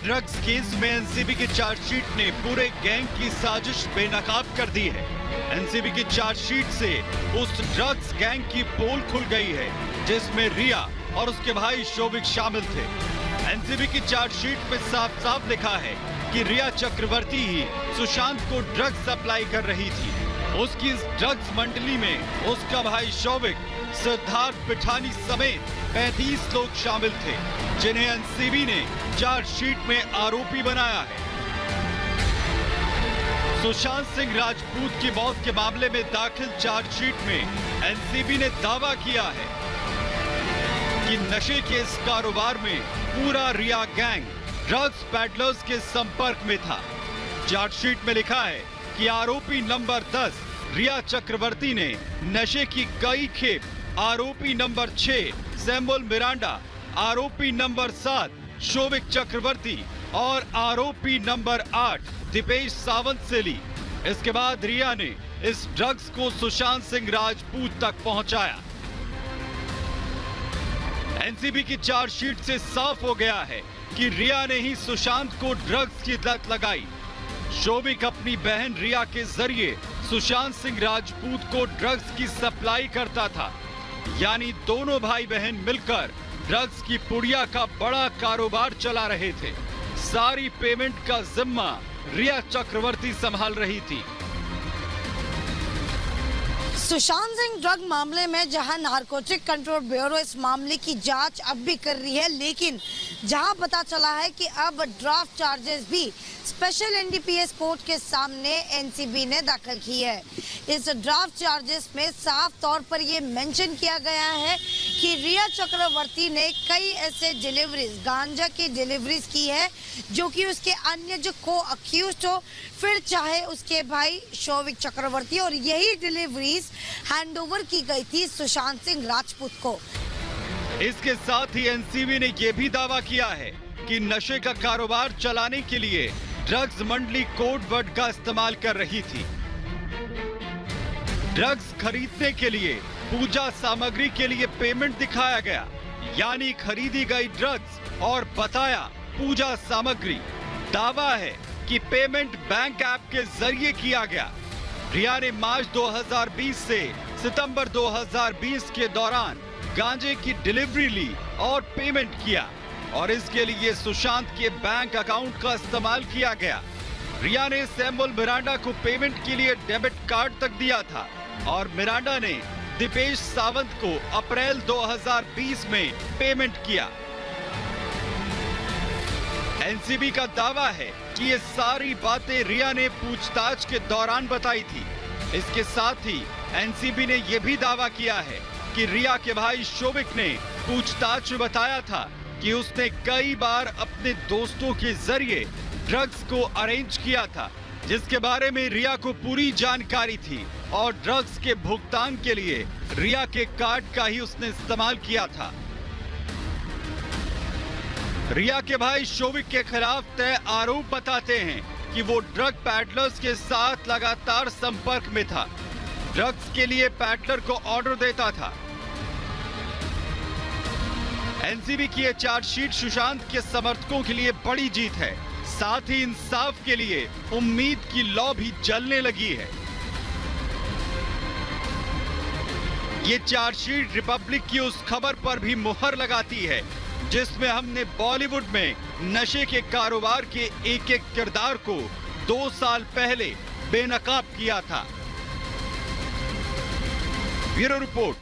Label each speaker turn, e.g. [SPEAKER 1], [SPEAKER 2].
[SPEAKER 1] Drugs case में NCB की chargesheet ने पूरे गैंग की साजिश बेनकाब कर दी है। एनसीबी की चार्जशीट से उस ड्रग्स गैंग की पोल खुल गई है जिसमें रिया और उसके भाई शोभिक शामिल थे। एनसीबी की चार्जशीट में साफ साफ लिखा है कि रिया चक्रवर्ती ही सुशांत को ड्रग्स सप्लाई कर रही थी। उसकी इस ड्रग्स मंडली में उसका भाई शोभिक, सिद्धार्थ पिठानी समेत 35 लोग शामिल थे, जिन्हें एनसीबी ने चार्जशीट में आरोपी बनाया है। सुशांत सिंह राजपूत की मौत के मामले में दाखिल चार्जशीट में एनसीबी ने दावा किया है कि नशे के इस कारोबार में पूरा रिया गैंग ड्रग्स पैडलर्स के संपर्क में था। चार्जशीट में लिखा है कि आरोपी नंबर 10 रिया चक्रवर्ती ने नशे की कई खेप आरोपी नंबर 6 सैमुअल मिरांडा, आरोपी नंबर 7 शोभिक चक्रवर्ती और आरोपी नंबर 8 दीपेश सावंत से ली। इसके बाद रिया ने इस ड्रग्स को सुशांत सिंह राजपूत तक पहुंचाया। एनसीबी की चार्जशीट से साफ हो गया है कि रिया ने ही सुशांत को ड्रग्स की लत लगाई। शोभिक अपनी बहन रिया के जरिए सुशांत सिंह राजपूत को ड्रग्स की सप्लाई करता था, यानी दोनों भाई बहन मिलकर ड्रग्स की पुड़िया का बड़ा कारोबार चला रहे थे। सारी पेमेंट का जिम्मा रिया चक्रवर्ती संभाल रही थी।
[SPEAKER 2] सुशांत सिंह ड्रग मामले में जहां नारकोटिक कंट्रोल ब्यूरो इस मामले की जांच अब भी कर रही है, लेकिन जहां पता चला है कि अब ड्राफ्ट चार्जेस भी स्पेशल एनडीपीएस कोर्ट के सामने एनसीबी ने दाखिल की है। इस ड्राफ्ट चार्जेस में साफ तौर पर यह मेंशन किया गया है कि रिया चक्रवर्ती ने कई ऐसे डिलीवरीज, गांजा की डिलीवरीज की है जो कि उसके अन्य जो को अक्यूज्ड हो, फिर चाहे उसके भाई शोभिक चक्रवर्ती, और यही डिलीवरीज हैंडओवर की गई थी सुशांत सिंह राजपूत को।
[SPEAKER 1] इसके साथ ही एनसीबी ने यह भी दावा किया है कि नशे का कारोबार चलाने के लिए ड्रग्स मंडली कोड वर्ड का इस्तेमाल कर रही थी। ड्रग्स खरीदने के लिए पूजा सामग्री के लिए पेमेंट दिखाया गया, यानी खरीदी गई ड्रग्स और बताया पूजा सामग्री। दावा है कि पेमेंट बैंक ऐप के जरिए किया गया। रिया ने मार्च 2020 से सितंबर 2020 के दौरान गांजे की डिलीवरी ली और पेमेंट किया, और इसके लिए सुशांत के बैंक अकाउंट का इस्तेमाल किया गया। रिया ने सैमुअल मिरांडा को पेमेंट के लिए डेबिट कार्ड तक दिया था, और मिरांडा ने दीपेश सावंत को अप्रैल 2020 में पेमेंट किया। एनसीबी का दावा है कि ये सारी बातें रिया ने पूछताछ के दौरान बताई थी। इसके साथ ही एनसीबी ने यह भी दावा किया है कि रिया के भाई शोभिक ने पूछताछ में बताया था कि उसने कई बार अपने दोस्तों के जरिए ड्रग्स को अरेंज किया था, जिसके बारे में रिया को पूरी जानकारी थी, और ड्रग्स के भुगतान के लिए रिया के कार्ड का ही उसने इस्तेमाल किया था। रिया के भाई शोभिक के खिलाफ तय आरोप बताते हैं कि वो ड्रग पैडलर्स के साथ लगातार संपर्क में था, ड्रग्स के लिए पैडलर को ऑर्डर देता था। एनसीबी की यह चार्जशीट सुशांत के समर्थकों के लिए बड़ी जीत है, साथ ही इंसाफ के लिए उम्मीद की लौ भी जलने लगी है। ये चार्जशीट रिपब्लिक की उस खबर पर भी मुहर लगाती है जिसमें हमने बॉलीवुड में नशे के कारोबार के एक एक किरदार को 2 साल पहले बेनकाब किया था। Bureau report.